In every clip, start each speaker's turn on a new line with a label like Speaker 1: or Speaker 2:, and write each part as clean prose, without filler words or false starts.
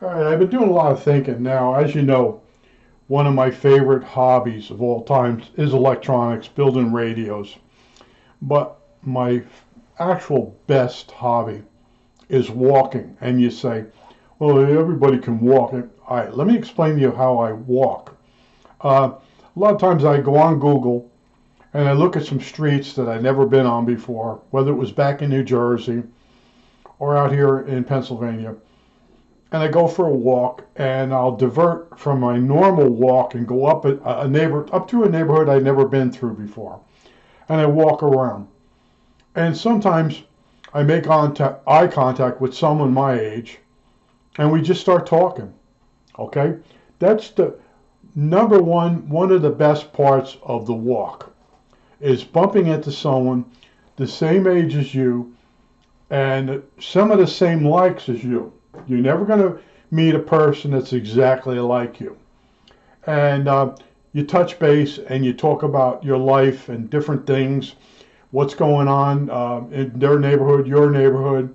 Speaker 1: All right, I've been doing a lot of thinking now. As you know, one of my favorite hobbies of all time is electronics, building radios. But my actual best hobby is walking. And you say, well, everybody can walk. All right, let me explain to you how I walk. A lot of times I go on Google and I look at some streets that I've never been on before, whether it was back in New Jersey or out here in Pennsylvania. And I go for a walk, and I'll divert from my normal walk and go up up to a neighborhood I'd never been through before, and I walk around. And sometimes I make eye contact with someone my age, and we just start talking. Okay, that's the number one of the best parts of the walk is bumping into someone the same age as you and some of the same likes as you. You're never going to meet a person that's exactly like you. And you touch base and you talk about your life and different things, what's going on in their neighborhood, your neighborhood,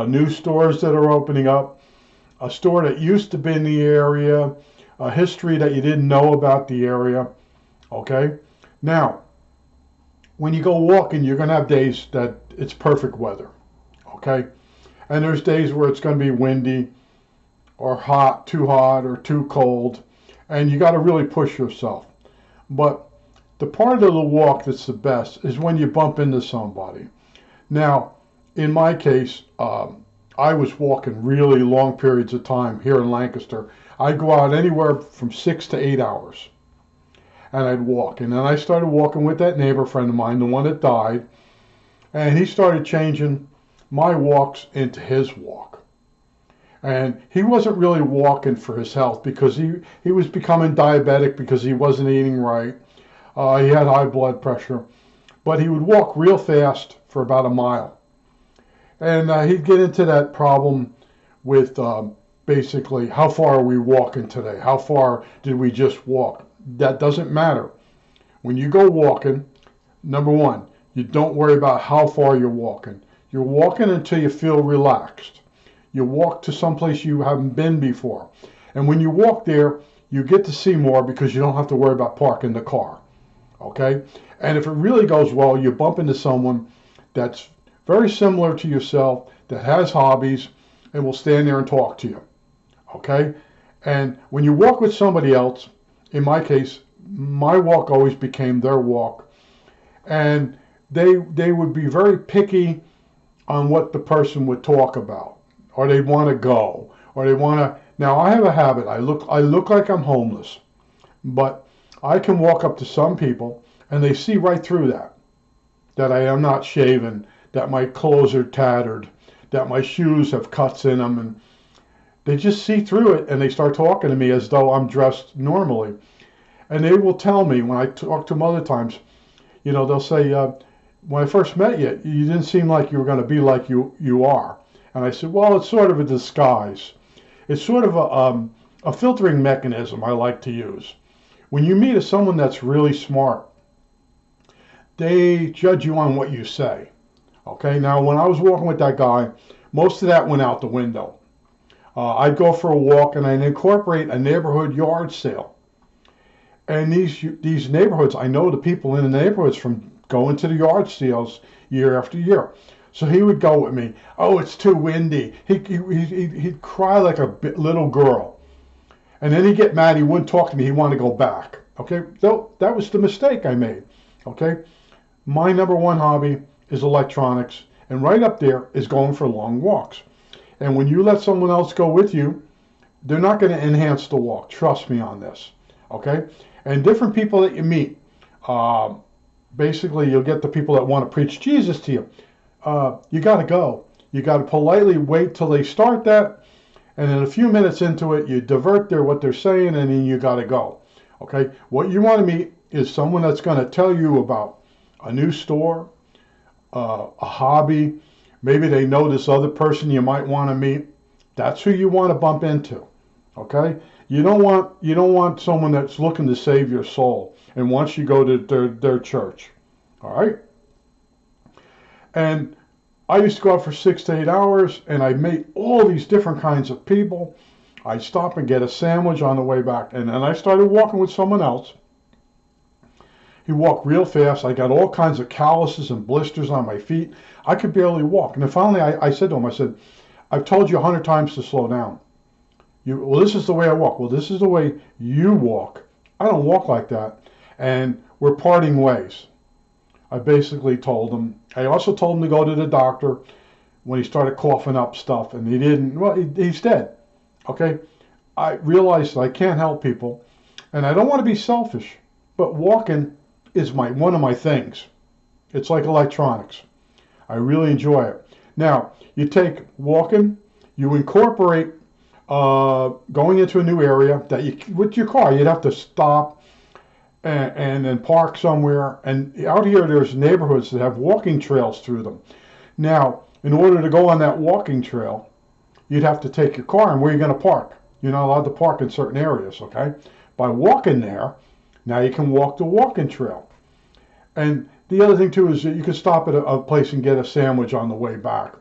Speaker 1: new stores that are opening up, a store that used to be in the area, a history that you didn't know about the area. Okay? Now, when you go walking, you're going to have days that it's perfect weather. Okay? And there's days where it's going to be windy or hot or too cold, and you got to really push yourself. But the part of the walk that's the best is when you bump into somebody. Now, in my case, I was walking really long periods of time here in Lancaster. I'd go out anywhere from 6 to 8 hours, and I'd walk. And then I started walking with that neighbor friend of mine, the one that died, and he started changing my walks into his walk. And he wasn't really walking for his health because he was becoming diabetic because he wasn't eating right. He had high blood pressure. But he would walk real fast for about a mile. And he'd get into that problem with basically, how far are we walking today? How far did we just walk? That doesn't matter. When you go walking, number one, you don't worry about how far you're walking. You're walking until you feel relaxed. You walk to someplace you haven't been before. And when you walk there, you get to see more because you don't have to worry about parking the car. Okay? And if it really goes well, you bump into someone that's very similar to yourself, that has hobbies, and will stand there and talk to you. Okay? And when you walk with somebody else, in my case, my walk always became their walk. And they would be very picky on what the person would talk about, or they'd want to go, or they want to. Now I have a habit. I look like I'm homeless, but I can walk up to some people and they see right through that I am not shaven, that my clothes are tattered, that my shoes have cuts in them, and they just see through it and they start talking to me as though I'm dressed normally. And they will tell me when I talk to them other times, they'll say, when I first met you, you didn't seem like you were going to be like you are. And I said, well, it's sort of a disguise. It's sort of a filtering mechanism I like to use. When you meet someone that's really smart, they judge you on what you say. Okay, now when I was walking with that guy, most of that went out the window. I'd go for a walk and I'd incorporate a neighborhood yard sale. And these neighborhoods, I know the people in the neighborhoods from going to the yard sales year after year. So he would go with me. Oh, it's too windy. He'd cry like a little girl. And then he'd get mad. He wouldn't talk to me. He wanted to go back. Okay, so that was the mistake I made. Okay, my number one hobby is electronics. And right up there is going for long walks. And when you let someone else go with you, they're not going to enhance the walk. Trust me on this. Okay, and different people that you meet. Basically, you'll get the people that want to preach Jesus to you. You got to go. You got to politely wait till they start that, and then a few minutes into it, you divert what they're saying, and then you got to go. Okay? What you want to meet is someone that's going to tell you about a new store, a hobby. Maybe they know this other person you might want to meet. That's who you want to bump into. Okay? You don't want someone that's looking to save your soul and wants you to go to their church. All right? And I used to go out for 6 to 8 hours, and I met all these different kinds of people. I'd stop and get a sandwich on the way back. And then I started walking with someone else. He walked real fast. I got all kinds of calluses and blisters on my feet. I could barely walk. And then finally I said to him, I said, I've told you 100 times to slow down. Well, this is the way I walk. Well, this is the way you walk. I don't walk like that. And we're parting ways. I basically told him. I also told him to go to the doctor when he started coughing up stuff, and he didn't. Well, he's dead. Okay? I realized that I can't help people, and I don't want to be selfish, but walking is one of my things. It's like electronics. I really enjoy it. Now, you take walking, you incorporate going into a new area that with your car, you'd have to stop and then park somewhere. And out here, there's neighborhoods that have walking trails through them. Now, in order to go on that walking trail, you'd have to take your car, and where are you going to park? You're not allowed to park in certain areas, okay? By walking there, now you can walk the walking trail. And the other thing, too, is that you can stop at a place and get a sandwich on the way back.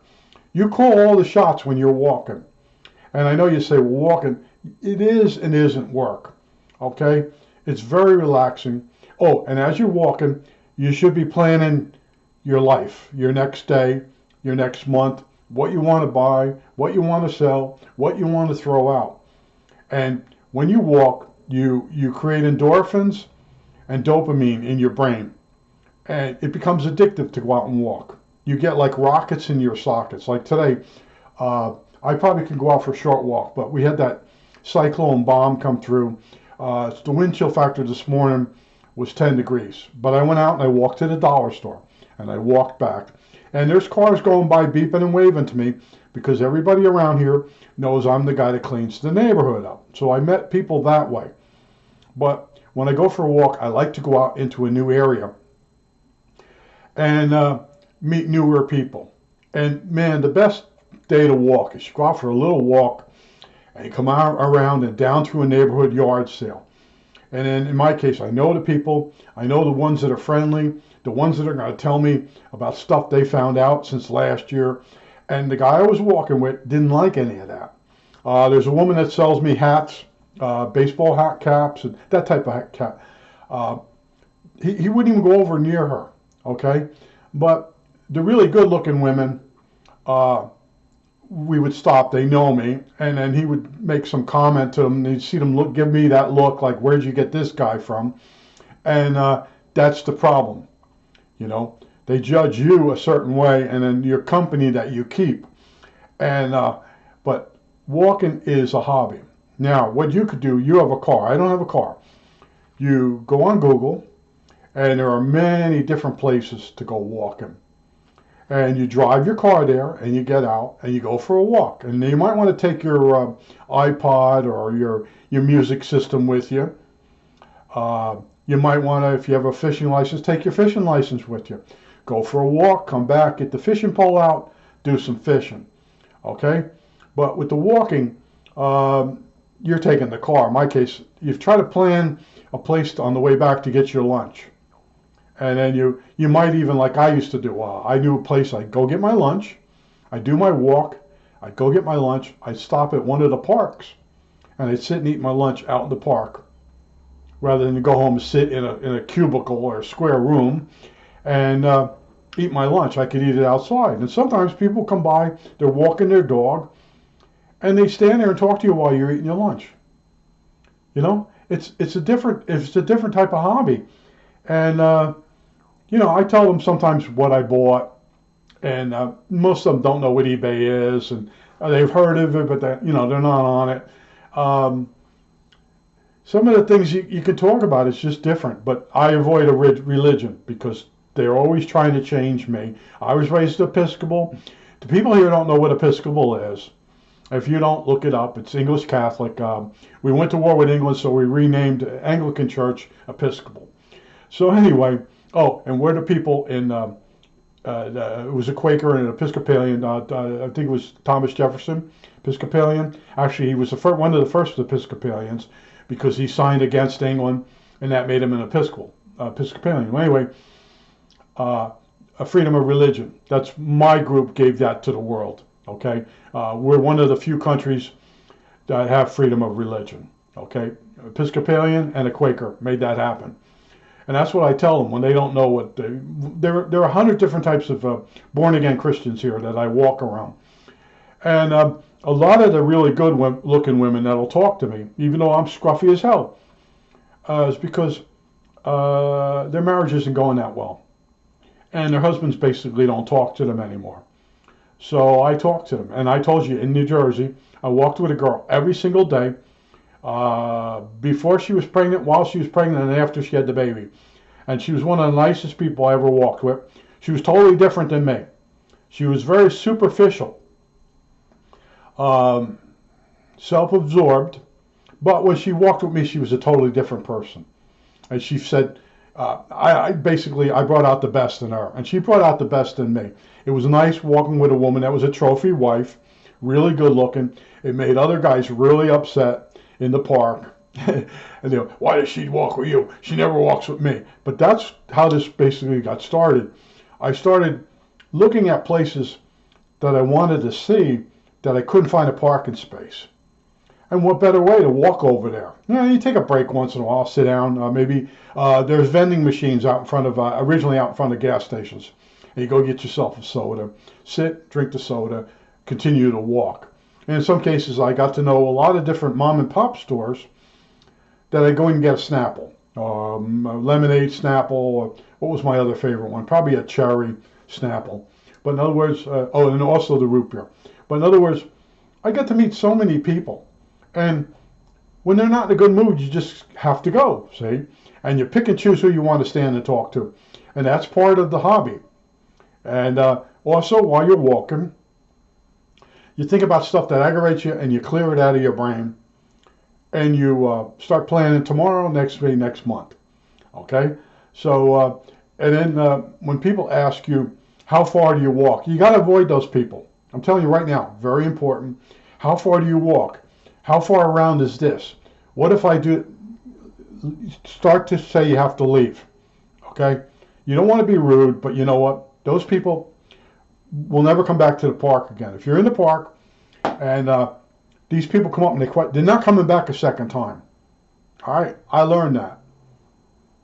Speaker 1: You call all the shots when you're walking. And I know you say, well, walking, it is and isn't work, okay? It's very relaxing. Oh, and as you're walking, you should be planning your life, your next day, your next month, what you want to buy, what you want to sell, what you want to throw out. And when you walk, you create endorphins and dopamine in your brain. And it becomes addictive to go out and walk. You get like rockets in your sockets. Like today, I probably could go out for a short walk, but we had that cyclone bomb come through. The wind chill factor this morning was 10 degrees. But I went out and I walked to the dollar store, and I walked back. And there's cars going by beeping and waving to me because everybody around here knows I'm the guy that cleans the neighborhood up. So I met people that way. But when I go for a walk, I like to go out into a new area and meet newer people. And man, the best day to walk is you go out for a little walk and you come out around and down through a neighborhood yard sale. And then in my case, I know the people, I know the ones that are friendly, the ones that are going to tell me about stuff they found out since last year. And the guy I was walking with didn't like any of that. There's a woman that sells me hats, baseball hat caps, and that type of hat cap. He wouldn't even go over near her, okay? But the really good-looking women, we would stop. They know me, and then he would make some comment to them. And you'd see them give me that look, like, "Where'd you get this guy from?" And that's the problem. You know, they judge you a certain way, and then your company that you keep. And but walking is a hobby. Now, what you could do, you have a car. I don't have a car. You go on Google, and there are many different places to go walking. And you drive your car there, and you get out, and you go for a walk. And you might want to take your iPod or your music system with you. You might want to, if you have a fishing license, take your fishing license with you. Go for a walk, come back, get the fishing pole out, do some fishing. Okay? But with the walking, you're taking the car. In my case, you try to plan a place on the way back to get your lunch. And then you might even, like I used to do, I knew a place, I'd go get my lunch, I'd do my walk, I'd go get my lunch, I'd stop at one of the parks, and I'd sit and eat my lunch out in the park, rather than go home and sit in a cubicle or a square room and eat my lunch. I could eat it outside. And sometimes people come by, they're walking their dog, and they stand there and talk to you while you're eating your lunch. You know, it's a different type of hobby. And you know, I tell them sometimes what I bought, and most of them don't know what eBay is, and they've heard of it, but they're not on it. Some of the things you can talk about is just different, but I avoid a religion because they're always trying to change me. I was raised Episcopal. The people here don't know what Episcopal is. If you don't, look it up. It's English Catholic. We went to war with England, so we renamed Anglican Church Episcopal. So anyway, and we're the people in, it was a Quaker and an Episcopalian, I think it was Thomas Jefferson, Episcopalian. Actually, he was one of the first Episcopalians because he signed against England, and that made him an Episcopalian. Well, anyway, a freedom of religion. That's my group gave that to the world, okay? We're one of the few countries that have freedom of religion. Okay, Episcopalian and a Quaker made that happen. And that's what I tell them when they don't know what there are 100 different types of born again Christians here that I walk around. And a lot of the really good looking women that'll talk to me, even though I'm scruffy as hell, is because their marriage isn't going that well. And their husbands basically don't talk to them anymore. So I talk to them. And I told you, in New Jersey, I walked with a girl every single day, before she was pregnant, while she was pregnant, and after she had the baby. And she was one of the nicest people I ever walked with. She was totally different than me. She was very superficial, self-absorbed, but when she walked with me, she was a totally different person. And she said, I brought out the best in her, and she brought out the best in me. It was nice walking with a woman that was a trophy wife, really good looking. It made other guys really upset in the park. And they go, why does she walk with you? She never walks with me. But that's how this basically got started. I started looking at places that I wanted to see that I couldn't find a parking space. And what better way to walk over there? You know, you take a break once in a while, sit down. Maybe there's vending machines out in front of, originally out in front of gas stations. And you go get yourself a soda, sit, drink the soda, continue to walk. And in some cases, I got to know a lot of different mom and pop stores that I go and get a Snapple, a lemonade Snapple, or what was my other favorite one? Probably a cherry Snapple. But in other words, and also the root beer. But in other words, I get to meet so many people. And when they're not in a good mood, you just have to go, see? And you pick and choose who you want to stand and talk to. And that's part of the hobby. And also, while you're walking, you think about stuff that aggravates you and you clear it out of your brain. And you start planning tomorrow, next week, next month. Okay? So, and then when people ask you, how far do you walk? You got to avoid those people. I'm telling you right now, very important. How far do you walk? How far around is this? What if I do start to say you have to leave? Okay? You don't want to be rude, but you know what? Those people will never come back to the park again. If you're in the park and these people come up and they're not coming back a second time. All right? I learned that.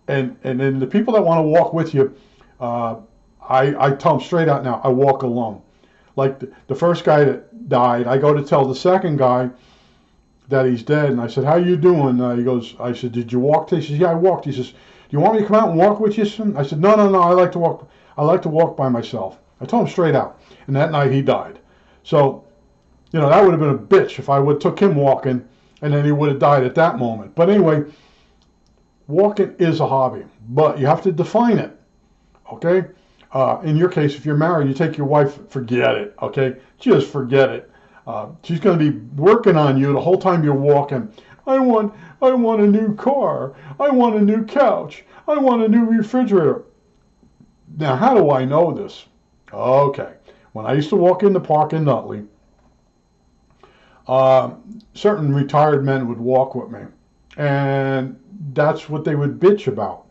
Speaker 1: And then the people that want to walk with you, I tell them straight out now, I walk alone. Like the first guy that died, I go to tell the second guy that he's dead, and I said, how you doing? He goes, I said, did you walk today? He says, yeah, I walked. He says, do you want me to come out and walk with you soon? I said, no, I like to walk by myself. I told him straight out. And that night he died. So, you know, that would have been a bitch if I would have took him walking and then he would have died at that moment. But anyway, walking is a hobby, but you have to define it. Okay? In your case, if you're married, you take your wife, forget it. Okay? Just forget it. She's going to be working on you the whole time you're walking. I want a new car. I want a new couch. I want a new refrigerator. Now, how do I know this? Okay. When I used to walk in the park in Nutley, certain retired men would walk with me. And that's what they would bitch about.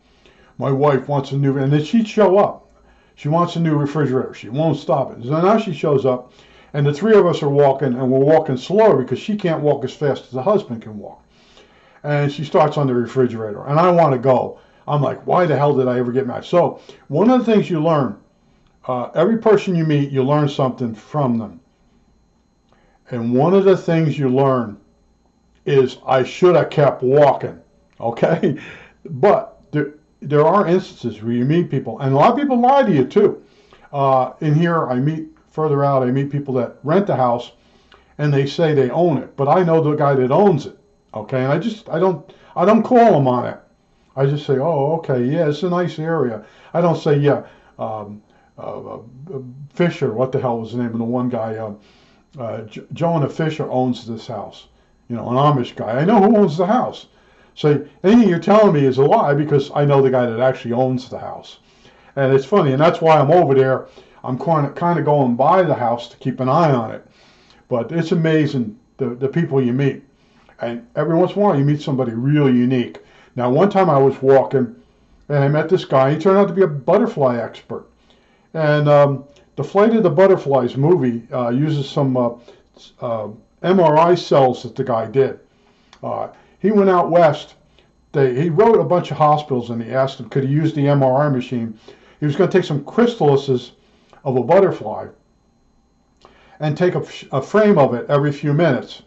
Speaker 1: My wife wants a new, and then she'd show up. She wants a new refrigerator. She won't stop it. So now she shows up. And the three of us are walking, and we're walking slower because she can't walk as fast as the husband can walk. And she starts on the refrigerator, and I want to go. I'm like, why the hell did I ever get mad? So one of the things you learn, every person you meet, you learn something from them. And one of the things you learn is I should have kept walking, okay? But there are instances where you meet people, and a lot of people lie to you too. In here, further out, I meet people that rent the house, and they say they own it, but I know the guy that owns it, okay? And I don't call him on it. I just say, oh, okay, yeah, it's a nice area. I don't say, yeah, Fisher, what the hell was the name of the one guy? Jonah Fisher owns this house, you know, an Amish guy. I know who owns the house. So anything you're telling me is a lie because I know the guy that actually owns the house. And it's funny, and that's why I'm over there. I'm kind of going by the house to keep an eye on it. But it's amazing the people you meet. And every once in a while you meet somebody really unique. Now, one time I was walking and I met this guy. He turned out to be a butterfly expert. And the Flight of the Butterflies movie uses some uh, MRI cells that the guy did. He went out west. He wrote a bunch of hospitals and he asked them, could he use the MRI machine? He was going to take some crystallises of a butterfly and take a frame of it every few minutes.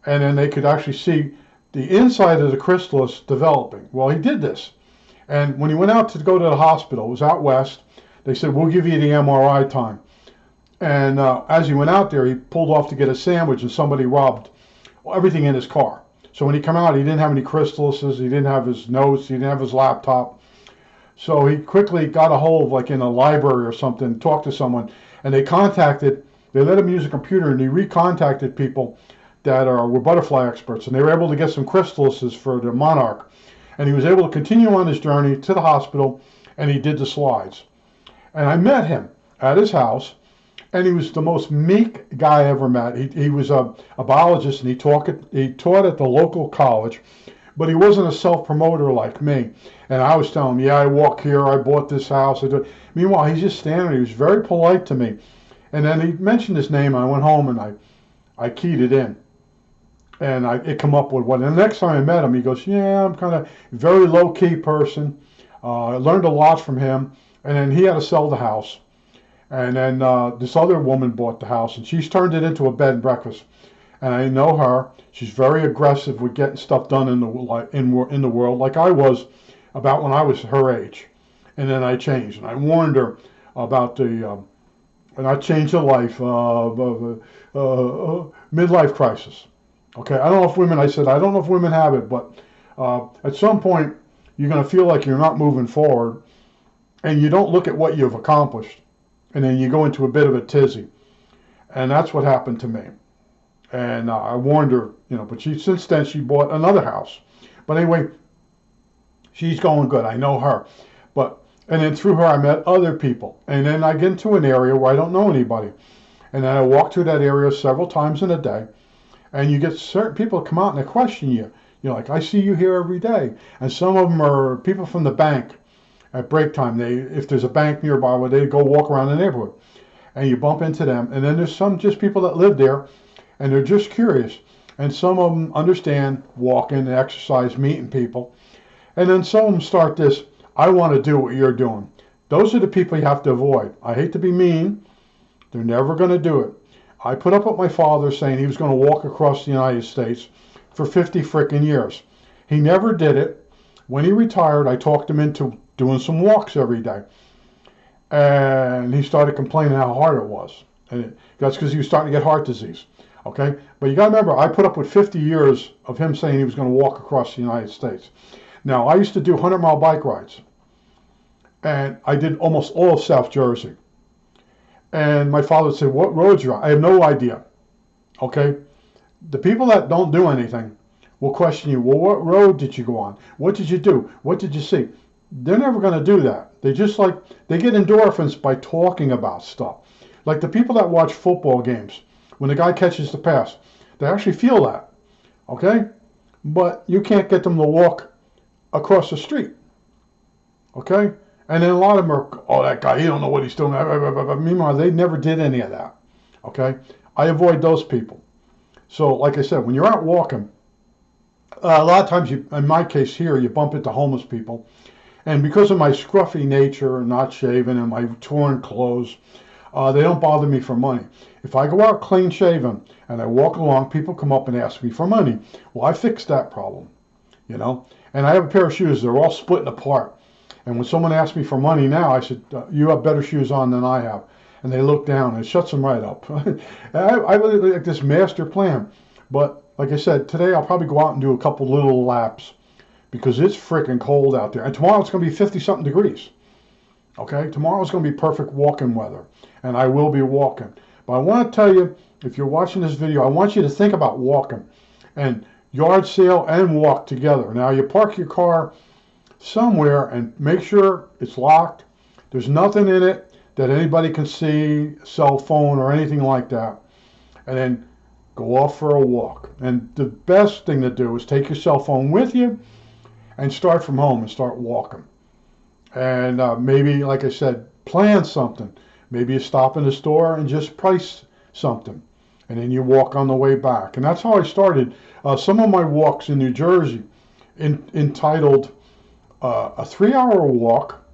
Speaker 1: And then they could actually see the inside of the chrysalis developing. Well, he did this. And when he went out to go to the hospital, it was out west, they said, we'll give you the MRI time. And as he went out there, he pulled off to get a sandwich and somebody robbed everything in his car. So when he came out, he didn't have any crystallises, he didn't have his notes, he didn't have his laptop. So he quickly got a hold of, like in a library or something, talked to someone, and they let him use a computer, and he recontacted people that were butterfly experts, and they were able to get some crystallises for the monarch. And he was able to continue on his journey to the hospital, and he did the slides. And I met him at his house, and he was the most meek guy I ever met. He was a biologist, and he taught at the local college, but he wasn't a self-promoter like me. And I was telling him, yeah, I walk here, I bought this house. Meanwhile, he's just standing there. He was very polite to me. And then he mentioned his name, and I went home and I keyed it in. And it come up with what. And the next time I met him, he goes, yeah, I'm kind of very low-key person. I learned a lot from him. And then he had to sell the house. And then this other woman bought the house, and she's turned it into a bed and breakfast. And I know her. She's very aggressive with getting stuff done in the world, like I was about when I was her age. And then I changed, and I warned her about and I changed her life, midlife crisis. Okay, I don't know if women have it, but at some point you're going to feel like you're not moving forward, and you don't look at what you've accomplished. And then you go into a bit of a tizzy. And that's what happened to me. And I warned her, but since then she bought another house. But anyway, she's going good. I know her. And then through her, I met other people. And then I get into an area where I don't know anybody. And then I walk through that area several times in a day. And you get certain people come out and they question you. Like, I see you here every day. And some of them are people from the bank. At break time, if there's a bank nearby, where they go walk around the neighborhood, and you bump into them. And then there's some just people that live there, and they're just curious. And some of them understand walking, exercise, meeting people. And then some of them start this, I want to do what you're doing. Those are the people you have to avoid. I hate to be mean. They're never going to do it. I put up with my father saying he was going to walk across the United States for 50 frickin' years. He never did it. When he retired, I talked him into doing some walks every day. And he started complaining how hard it was. And that's because he was starting to get heart disease. Okay? But you got to remember, I put up with 50 years of him saying he was going to walk across the United States. Now, I used to do 100-mile bike rides. And I did almost all of South Jersey. And my father would say, what roads you're on? I have no idea. Okay? The people that don't do anything will question you, well, what road did you go on? What did you do? What did you see? They're never going to do that. They get endorphins by talking about stuff. Like the people that watch football games, when the guy catches the pass, they actually feel that. Okay? But you can't get them to walk across the street. Okay? And then a lot of them are, oh, that guy, he don't know what he's doing. Meanwhile, they never did any of that. Okay? I avoid those people. So, like I said, when you're out walking, a lot of times, in my case here, you bump into homeless people. And because of my scruffy nature, not shaven, and my torn clothes, they don't bother me for money. If I go out clean shaven and I walk along, people come up and ask me for money. Well, I fixed that problem, And I have a pair of shoes. They're all splitting apart. And when someone asks me for money now, I said, you have better shoes on than I have. And they look down and it shuts them right up. I really like this master plan. But like I said, today I'll probably go out and do a couple little laps because it's freaking cold out there. And tomorrow it's going to be 50-something degrees. Okay? Tomorrow it's going to be perfect walking weather. And I will be walking. But I want to tell you, if you're watching this video, I want you to think about walking. And yard sale and walk together. Now, you park your car somewhere and make sure it's locked. There's nothing in it that anybody can see, cell phone or anything like that. And then go off for a walk. And the best thing to do is take your cell phone with you and start from home and start walking. And maybe, like I said, plan something. Maybe you stop in the store and just price something. and then you walk on the way back. And that's how I started some of my walks in New Jersey, entitled A 3 Hour Walk.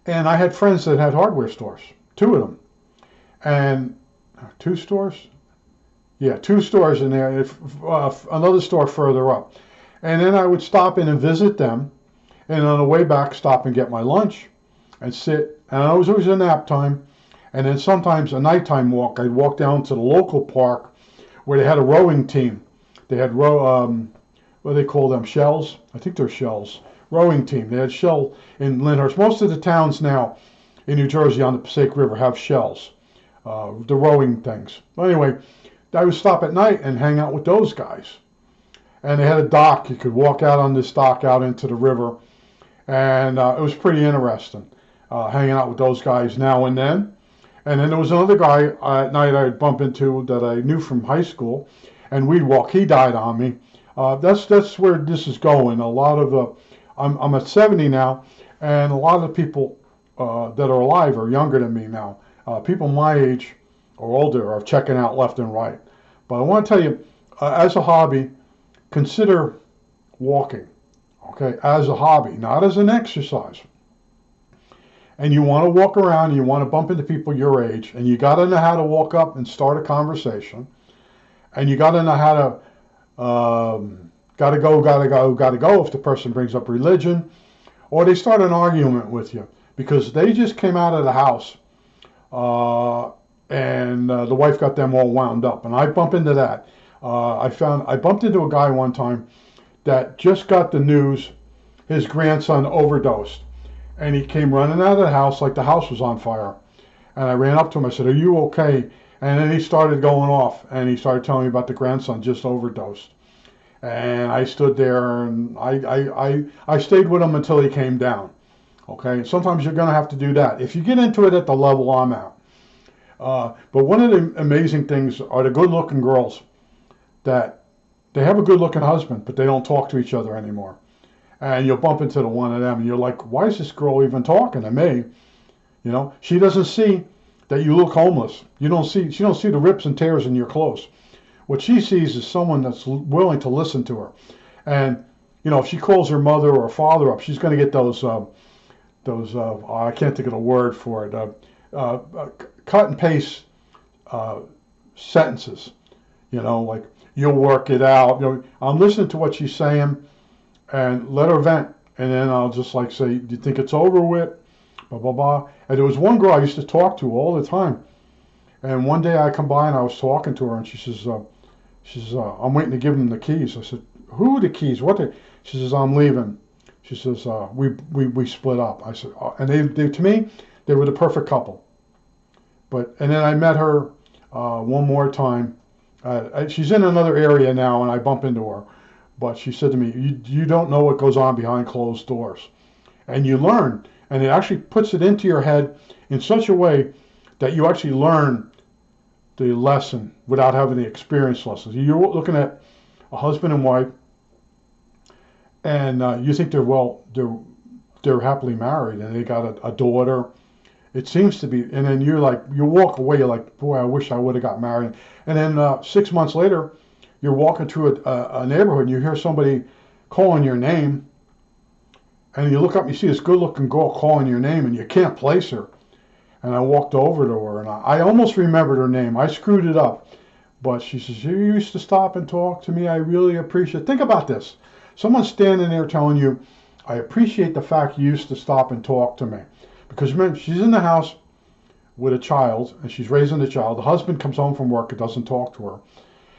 Speaker 1: And I had friends that had hardware stores, two of them. And two stores? Yeah, two stores in there, another store further up. And then I would stop in and visit them, and on the way back, stop and get my lunch and sit. And it was always a nap time. And then sometimes a nighttime walk. I'd walk down to the local park where they had a rowing team. They had what do they call them? Shells? I think they're shells. Rowing team. They had shell in Lyndhurst. Most of the towns now in New Jersey on the Passaic River have shells, the rowing things. Well, anyway, I would stop at night and hang out with those guys. And they had a dock. You could walk out on this dock out into the river. And it was pretty interesting, hanging out with those guys now and then. And then there was another guy at night I'd bump into that I knew from high school, and we'd walk. He died on me. That's where this is going. A lot of I'm at 70 now, and a lot of the people that are alive are younger than me now. People my age or older are checking out left and right. But I want to tell you, as a hobby, consider walking. Okay, as a hobby, not as an exercise. And you want to walk around, you want to bump into people your age, and you got to know how to walk up and start a conversation, and you got to know how to gotta go if the person brings up religion, or they start an argument with you because they just came out of the house, and the wife got them all wound up, and I bump into that. I bumped into a guy one time that just got the news his grandson overdosed. And he came running out of the house like the house was on fire. And I ran up to him. I said, "Are you okay?" And then he started going off. And he started telling me about the grandson just overdosed. And I stood there and I stayed with him until he came down. Okay? Sometimes you're going to have to do that. If you get into it at the level I'm at. But one of the amazing things are the good-looking girls that they have a good-looking husband, but they don't talk to each other anymore. And you'll bump into the one of them, and you're like, why is this girl even talking to me? You know, she doesn't see that you look homeless. She don't see the rips and tears in your clothes. What she sees is someone that's willing to listen to her. And, you know, if she calls her mother or father up, she's going to get those I can't think of the word for it, cut and paste sentences. You know, like, you'll work it out. You know, I'm listening to what she's saying, and let her vent, and then I'll just like say, "Do you think it's over with?" Blah blah blah. And there was one girl I used to talk to all the time, and one day I come by and I was talking to her, and she says, "I'm waiting to give them the keys." I said, "Who are the keys? What?" She says, "I'm leaving." She says, "We split up." I said, and they to me they were the perfect couple. And then I met her one more time. She's in another area now, and I bump into her. But she said to me, you don't know what goes on behind closed doors. And you learn. And it actually puts it into your head in such a way that you actually learn the lesson without having the experience lessons. You're looking at a husband and wife, and you think they're happily married, and they got a daughter. It seems to be. And then you walk away, you're like, boy, I wish I would have got married. And then 6 months later, you're walking through a neighborhood and you hear somebody calling your name, and you look up and you see this good-looking girl calling your name, and you can't place her. And I walked over to her, and I almost remembered her name. I screwed it up. But she says, "You used to stop and talk to me. I really appreciate it." Think about this. Someone's standing there telling you, "I appreciate the fact you used to stop and talk to me." Because remember, she's in the house with a child, and she's raising the child. The husband comes home from work and doesn't talk to her.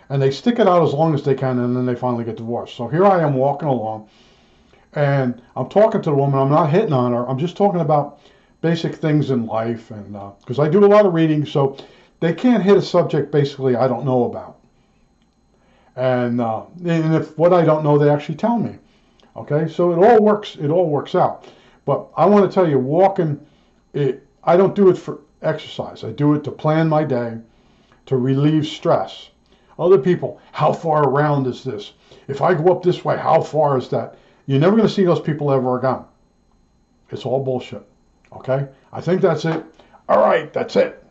Speaker 1: And they stick it out as long as they can, and then they finally get divorced. So here I am walking along, and I'm talking to the woman. I'm not hitting on her. I'm just talking about basic things in life, and because I do a lot of reading, so they can't hit a subject basically I don't know about. And if what I don't know, they actually tell me. Okay, so it all works. It all works out. But I want to tell you, walking, I don't do it for exercise. I do it to plan my day, to relieve stress. Other people, how far around is this? If I go up this way, how far is that? You're never going to see those people ever again. It's all bullshit. Okay? I think that's it. All right, that's it.